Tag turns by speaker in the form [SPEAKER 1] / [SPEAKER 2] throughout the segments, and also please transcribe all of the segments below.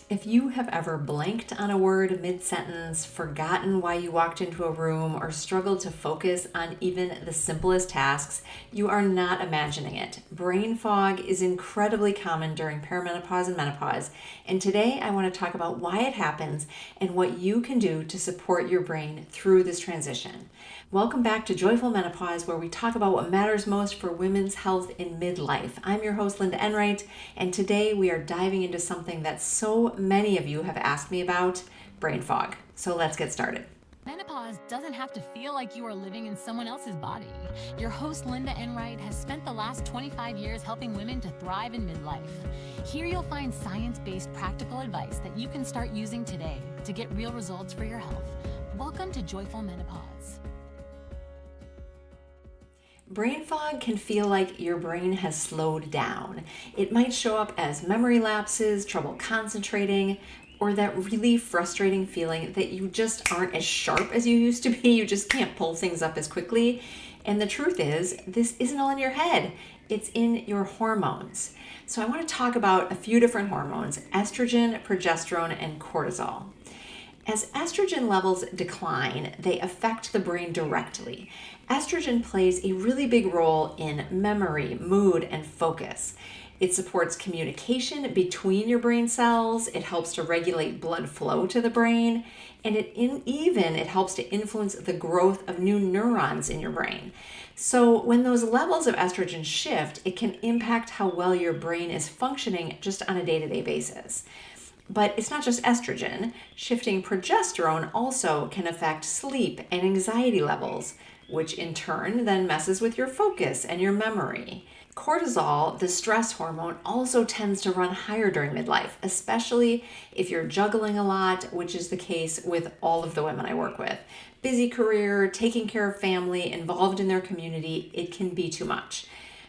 [SPEAKER 1] If you have ever blanked on a word mid-sentence, forgotten why you walked into a room, or struggled to focus on even the simplest tasks, you are not imagining it. Brain fog is incredibly common during perimenopause and menopause, and today I want to talk about why it happens and what you can do to support your brain through this transition. Welcome back to Joyful Menopause, where we talk about what matters most for women's health in midlife. I'm your host, Linda Enright, and today we are diving into something that so many of you have asked me about, brain fog. So let's get started.
[SPEAKER 2] Menopause doesn't have to feel like you are living in someone else's body. Your host, Linda Enright, has spent the last 25 years helping women to thrive in midlife. Here you'll find science-based practical advice that you can start using today to get real results for your health. Welcome to Joyful Menopause.
[SPEAKER 1] Brain fog can feel like your brain has slowed down. It might show up as memory lapses, trouble concentrating, or that really frustrating feeling that you just aren't as sharp as you used to be. You just can't pull things up as quickly. And the truth is, this isn't all in your head. It's in your hormones. So I want to talk about a few different hormones: estrogen, progesterone, and cortisol. As estrogen levels decline, they affect the brain directly. Estrogen plays a really big role in memory, mood, and focus. It supports communication between your brain cells, it helps to regulate blood flow to the brain, and it helps to influence the growth of new neurons in your brain. So when those levels of estrogen shift, it can impact how well your brain is functioning just on a day-to-day basis. But it's not just estrogen. Shifting progesterone also can affect sleep and anxiety levels, which in turn then messes with your focus and your memory. Cortisol, the stress hormone, also tends to run higher during midlife, especially if you're juggling a lot, which is the case with all of the women I work with. Busy career, taking care of family, involved in their community, it can be too much.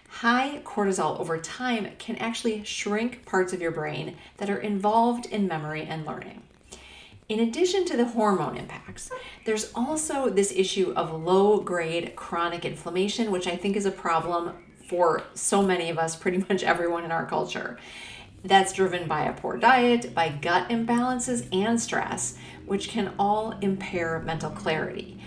[SPEAKER 1] High cortisol over time can actually shrink parts of your brain that are involved in memory and learning. In addition to the hormone impacts, there's also this issue of low-grade chronic inflammation, which I think is a problem for so many of us, pretty much everyone in our culture. That's driven by a poor diet, by gut imbalances, and stress, which can all impair mental clarity.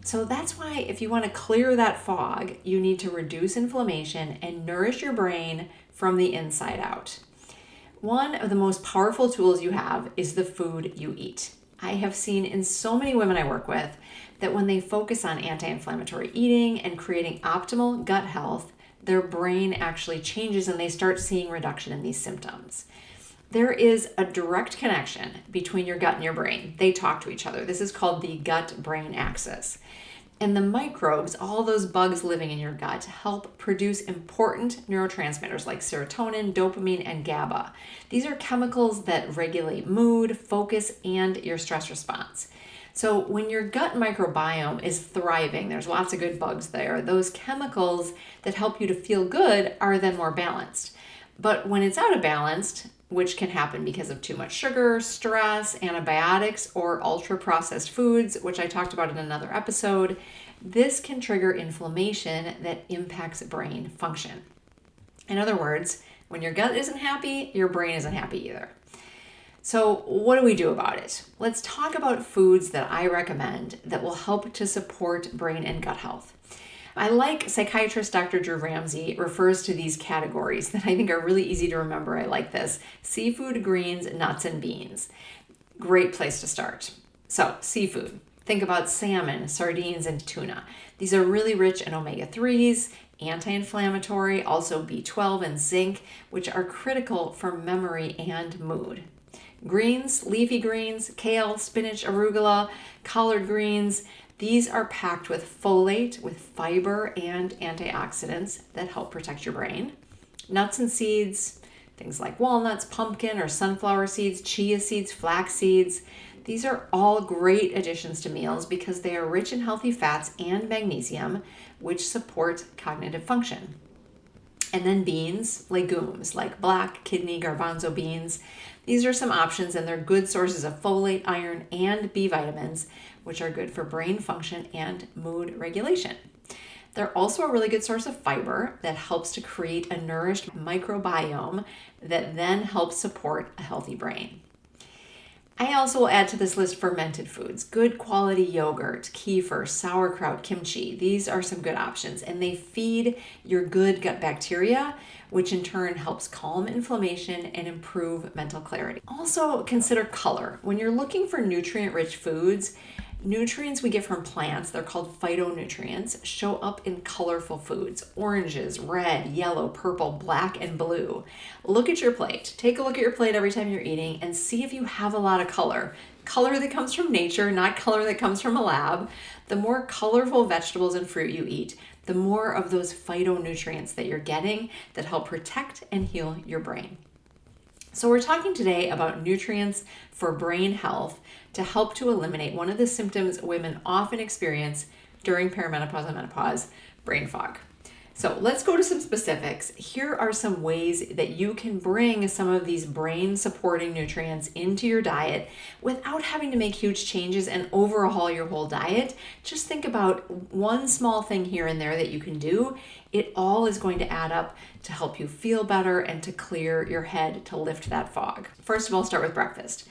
[SPEAKER 1] So that's why if you want to clear that fog, you need to reduce inflammation and nourish your brain from the inside out. One of the most powerful tools you have is the food you eat. I have seen in so many women I work with that when they focus on anti-inflammatory eating and creating optimal gut health, their brain actually changes and they start seeing reduction in these symptoms. There is a direct connection between your gut and your brain. They talk to each other. This is called the gut-brain axis. And the microbes, all those bugs living in your gut, help produce important neurotransmitters like serotonin, dopamine, and GABA. These are chemicals that regulate mood, focus, and your stress response. So when your gut microbiome is thriving, there's lots of good bugs there, those chemicals that help you to feel good are then more balanced. But when it's out of balance, which can happen because of too much sugar, stress, antibiotics, or ultra-processed foods, which I talked about in another episode, this can trigger inflammation that impacts brain function. In other words, when your gut isn't happy, your brain isn't happy either. So what do we do about it? Let's talk about foods that I recommend that will help to support brain and gut health. I like psychiatrist Dr. Drew Ramsey refers to these categories that I think are really easy to remember. I like this: seafood, greens, nuts, and beans. Great place to start. So seafood, think about salmon, sardines, and tuna. These are really rich in omega-3s, anti-inflammatory, also B12 and zinc, which are critical for memory and mood. Greens, leafy greens, kale, spinach, arugula, collard greens, these are packed with folate, with fiber, and antioxidants that help protect your brain. Nuts and seeds, things like walnuts, pumpkin or sunflower seeds, chia seeds, flax seeds. These are all great additions to meals because they are rich in healthy fats and magnesium, which support cognitive function. And then beans, legumes like black, kidney, garbanzo beans. These are some options, and they're good sources of folate, iron, and B vitamins, which are good for brain function and mood regulation. They're also a really good source of fiber that helps to create a nourished microbiome that then helps support a healthy brain. I also will add to this list fermented foods, good quality yogurt, kefir, sauerkraut, kimchi. These are some good options, and they feed your good gut bacteria, which in turn helps calm inflammation and improve mental clarity. Also, consider color. When you're looking for nutrient-rich foods, nutrients we get from plants, they're called phytonutrients, show up in colorful foods: oranges, red, yellow, purple, black, and blue. Look at your plate. Take a look at your plate every time you're eating and see if you have a lot of color. Color that comes from nature, not color that comes from a lab. The more colorful vegetables and fruit you eat, the more of those phytonutrients that you're getting that help protect and heal your brain. So we're talking today about nutrients for brain health to help to eliminate one of the symptoms women often experience during perimenopause and menopause, brain fog. So let's go to some specifics. Here are some ways that you can bring some of these brain supporting nutrients into your diet without having to make huge changes and overhaul your whole diet. Just think about one small thing here and there that you can do. It all is going to add up to help you feel better and to clear your head, to lift that fog. First of all, start with breakfast.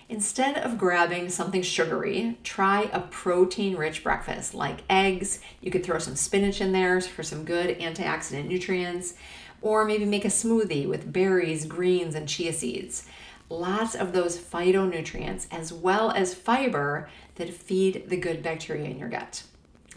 [SPEAKER 1] Instead of grabbing something sugary, try a protein-rich breakfast like eggs. You could throw some spinach in there for some good antioxidant nutrients, or maybe make a smoothie with berries, greens, and chia seeds. Lots of those phytonutrients as well as fiber that feed the good bacteria in your gut.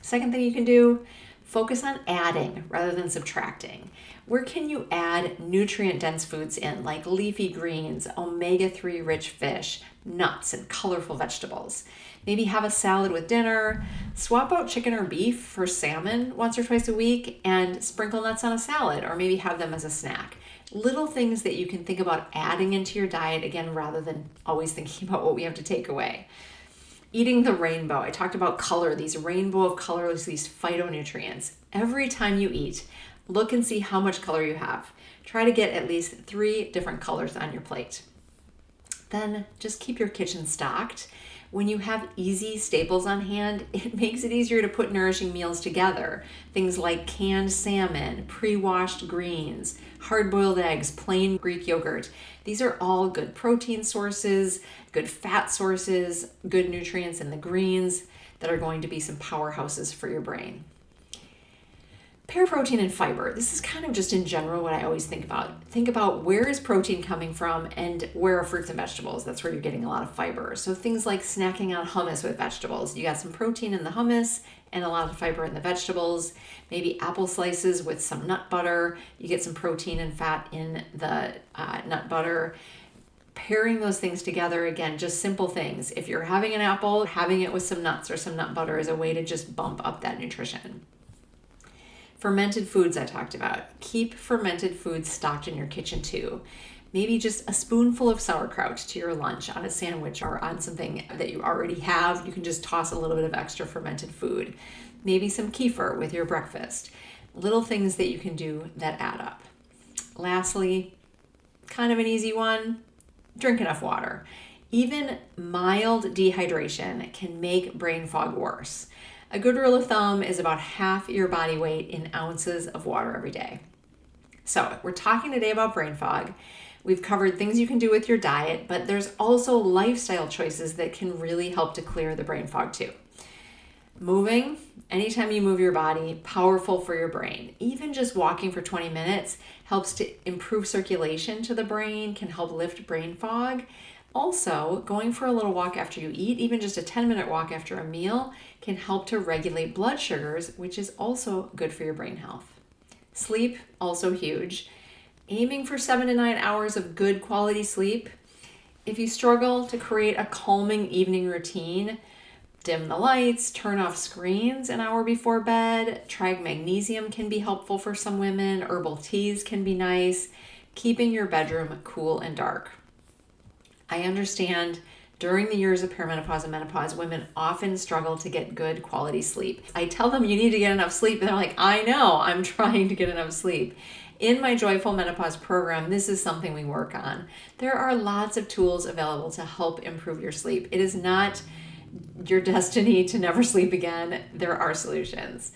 [SPEAKER 1] Second thing you can do, focus on adding rather than subtracting. Where can you add nutrient-dense foods in, like leafy greens, omega-3 rich fish, nuts, and colorful vegetables? Maybe have a salad with dinner, swap out chicken or beef for salmon once or twice a week, and sprinkle nuts on a salad, or maybe have them as a snack. Little things that you can think about adding into your diet, again, rather than always thinking about what we have to take away. Eating the rainbow. I talked about color, these rainbow of colors, these phytonutrients. Every time you eat, look and see how much color you have. Try to get at least 3 different colors on your plate. Then just keep your kitchen stocked. When you have easy staples on hand, it makes it easier to put nourishing meals together. Things like canned salmon, pre-washed greens, hard-boiled eggs, plain Greek yogurt. These are all good protein sources, good fat sources, good nutrients in the greens that are going to be some powerhouses for your brain. Pair protein and fiber. This is kind of just in general what I always think about. Think about where is protein coming from and where are fruits and vegetables. That's where you're getting a lot of fiber. So things like snacking on hummus with vegetables. You got some protein in the hummus and a lot of fiber in the vegetables. Maybe apple slices with some nut butter. You get some protein and fat in the nut butter. Pairing those things together, again, just simple things. If you're having an apple, having it with some nuts or some nut butter is a way to just bump up that nutrition. Fermented foods I talked about. Keep fermented foods stocked in your kitchen too. Maybe just a spoonful of sauerkraut to your lunch on a sandwich or on something that you already have. You can just toss a little bit of extra fermented food. Maybe some kefir with your breakfast. Little things that you can do that add up. Lastly, kind of an easy one, drink enough water. Even mild dehydration can make brain fog worse. A good rule of thumb is about half your body weight in ounces of water every day. So we're talking today about brain fog. We've covered things you can do with your diet, but there's also lifestyle choices that can really help to clear the brain fog too. Moving, anytime you move your body, powerful for your brain. Even just walking for 20 minutes helps to improve circulation to the brain, can help lift brain fog. Also, going for a little walk after you eat, even just a 10-minute walk after a meal, can help to regulate blood sugars, which is also good for your brain health. Sleep, also huge. Aiming for 7 to 9 hours of good quality sleep. If you struggle to create a calming evening routine, dim the lights, turn off screens an hour before bed. Try magnesium can be helpful for some women. Herbal teas can be nice. Keeping your bedroom cool and dark. I understand during the years of perimenopause and menopause, women often struggle to get good quality sleep. I tell them you need to get enough sleep, and they're like, I know, I'm trying to get enough sleep. In my Joyful Menopause program, this is something we work on. There are lots of tools available to help improve your sleep. It is not your destiny to never sleep again. There are solutions.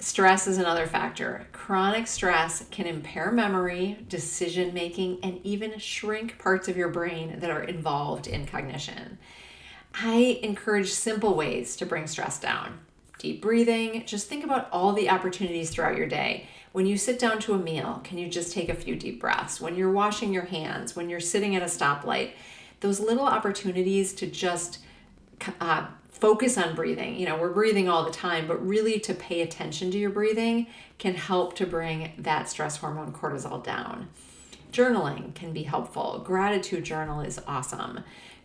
[SPEAKER 1] Stress is another factor. Chronic stress can impair memory, decision making, and even shrink parts of your brain that are involved in cognition. I encourage simple ways to bring stress down. Deep breathing, just think about all the opportunities throughout your day. When you sit down to a meal, can you just take a few deep breaths? When you're washing your hands, when you're sitting at a stoplight, those little opportunities to just focus on breathing. We're breathing all the time, but really to pay attention to your breathing can help to bring that stress hormone cortisol down. Journaling can be helpful. Gratitude journal is awesome.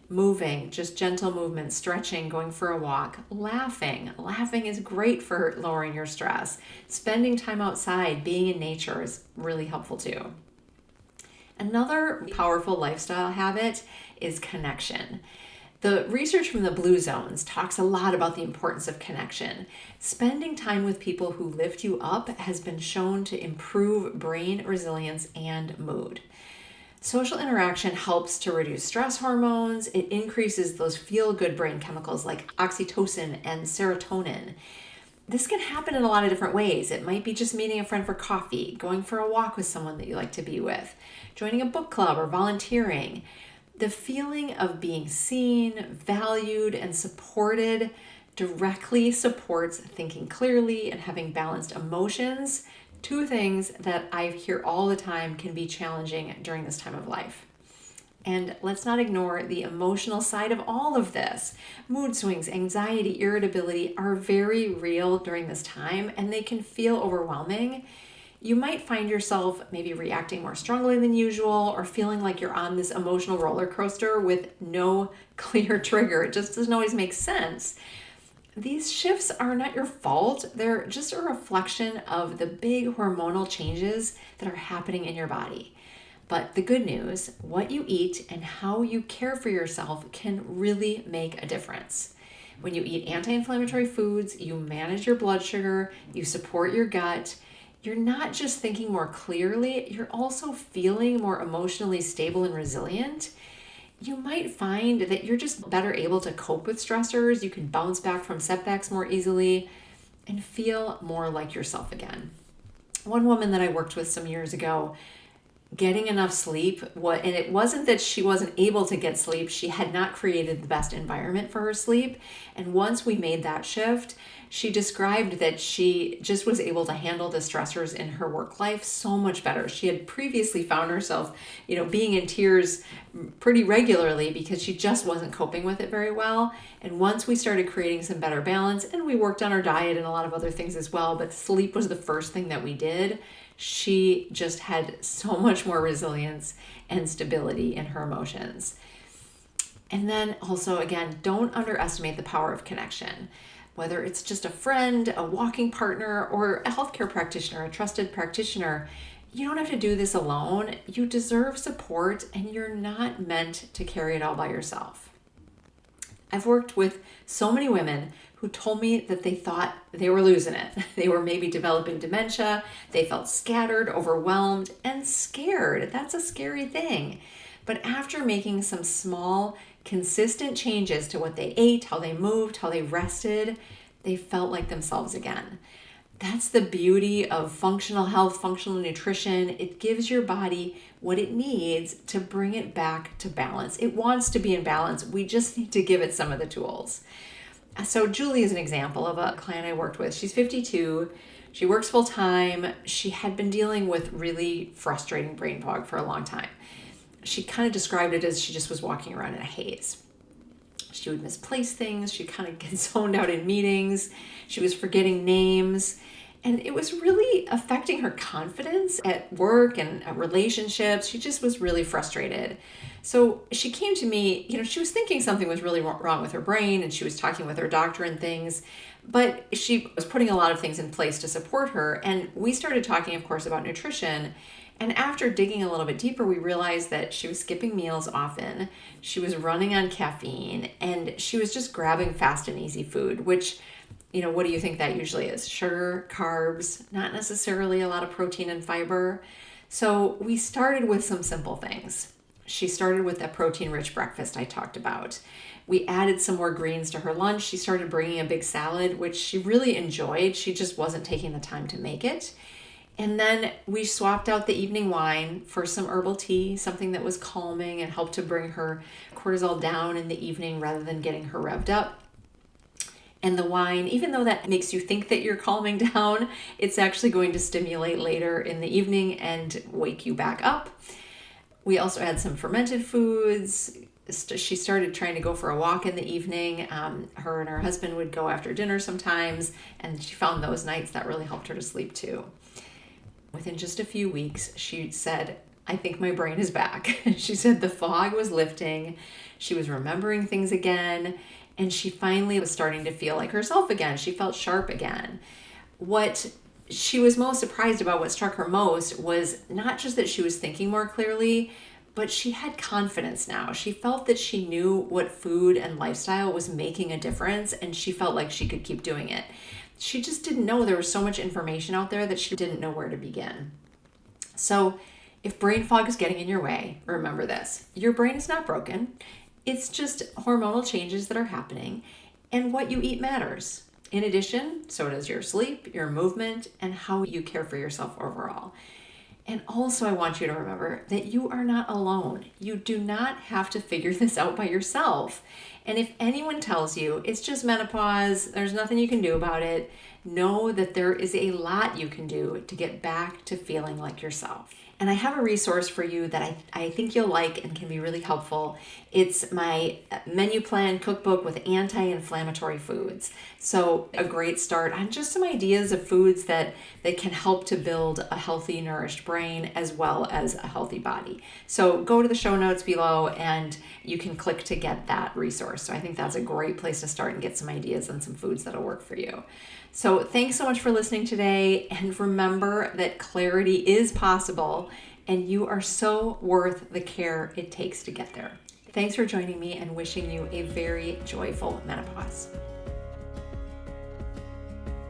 [SPEAKER 1] Moving, just gentle movement, stretching, going for a walk, laughing. Laughing is great for lowering your stress. Spending time outside, being in nature is really helpful too. Another powerful lifestyle habit is connection. The research from the Blue Zones talks a lot about the importance of connection. Spending time with people who lift you up has been shown to improve brain resilience and mood. Social interaction helps to reduce stress hormones. It increases those feel-good brain chemicals like oxytocin and serotonin. This can happen in a lot of different ways. It might be just meeting a friend for coffee, going for a walk with someone that you like to be with, joining a book club, or volunteering. The feeling of being seen, valued, and supported directly supports thinking clearly and having balanced emotions, two things that I hear all the time can be challenging during this time of life. And let's not ignore the emotional side of all of this. Mood swings, anxiety, irritability are very real during this time, and they can feel overwhelming. You might find yourself maybe reacting more strongly than usual or feeling like you're on this emotional roller coaster with no clear trigger. It just doesn't always make sense. These shifts are not your fault. They're just a reflection of the big hormonal changes that are happening in your body. But the good news, what you eat and how you care for yourself can really make a difference. When you eat anti-inflammatory foods, you manage your blood sugar, you support your gut, you're not just thinking more clearly, you're also feeling more emotionally stable and resilient. You might find that you're just better able to cope with stressors. You can bounce back from setbacks more easily and feel more like yourself again. One woman that I worked with some years ago, getting enough sleep, and it wasn't that she wasn't able to get sleep, she had not created the best environment for her sleep. And once we made that shift, she described that she just was able to handle the stressors in her work life so much better. She had previously found herself, being in tears pretty regularly because she just wasn't coping with it very well. And once we started creating some better balance, and we worked on our diet and a lot of other things as well, but sleep was the first thing that we did, she just had so much more resilience and stability in her emotions. And then also, again, don't underestimate the power of connection. Whether it's just a friend, a walking partner, or a healthcare practitioner, a trusted practitioner, you don't have to do this alone. You deserve support, and you're not meant to carry it all by yourself. I've worked with so many women who told me that they thought they were losing it. They were maybe developing dementia. They felt scattered, overwhelmed, and scared. That's a scary thing. But after making some small, consistent changes to what they ate, how they moved, how they rested, they felt like themselves again. That's the beauty of functional health, functional nutrition. It gives your body what it needs to bring it back to balance. It wants to be in balance. We just need to give it some of the tools. So Julie is an example of a client I worked with. She's 52. She works full time. She had been dealing with really frustrating brain fog for a long time. She kind of described it as she just was walking around in a haze. She would misplace things. She kind of get zoned out in meetings. She was forgetting names. And it was really affecting her confidence at work and at relationships. She just was really frustrated. So she came to me, she was thinking something was really wrong with her brain, and she was talking with her doctor and things, but she was putting a lot of things in place to support her. And we started talking, of course, about nutrition. And after digging a little bit deeper, we realized that she was skipping meals often. She was running on caffeine, and she was just grabbing fast and easy food, which, what do you think that usually is? Sugar, carbs, not necessarily a lot of protein and fiber. So we started with some simple things. She started with a protein-rich breakfast I talked about. We added some more greens to her lunch. She started bringing a big salad, which she really enjoyed. She just wasn't taking the time to make it. And then we swapped out the evening wine for some herbal tea, something that was calming and helped to bring her cortisol down in the evening rather than getting her revved up. And the wine, even though that makes you think that you're calming down, it's actually going to stimulate later in the evening and wake you back up. We also had some fermented foods. She started trying to go for a walk in the evening. Her and her husband would go after dinner sometimes, and she found those nights that really helped her to sleep too. Within just a few weeks, she said, I think my brain is back. She said the fog was lifting. She was remembering things again, and she finally was starting to feel like herself again. She felt sharp again. What she was most surprised about, what struck her most, was not just that she was thinking more clearly, but she had confidence now. She felt that she knew what food and lifestyle was making a difference, and she felt like she could keep doing it. She just didn't know there was so much information out there that she didn't know where to begin. So if brain fog is getting in your way, remember this: your brain is not broken. It's just hormonal changes that are happening, and what you eat matters. In addition, so does your sleep, your movement, and how you care for yourself overall. And also, I want you to remember that you are not alone. You do not have to figure this out by yourself. And if anyone tells you it's just menopause, there's nothing you can do about it, know that there is a lot you can do to get back to feeling like yourself. And I have a resource for you that I think you'll like and can be really helpful. It's my menu plan cookbook with anti-inflammatory foods. So a great start on just some ideas of foods that can help to build a healthy, nourished brain as well as a healthy body. So go to the show notes below and you can click to get that resource. So I think that's a great place to start and get some ideas on some foods that'll work for you. So thanks so much for listening today, and remember that clarity is possible and you are so worth the care it takes to get there. Thanks for joining me and wishing you a very joyful menopause.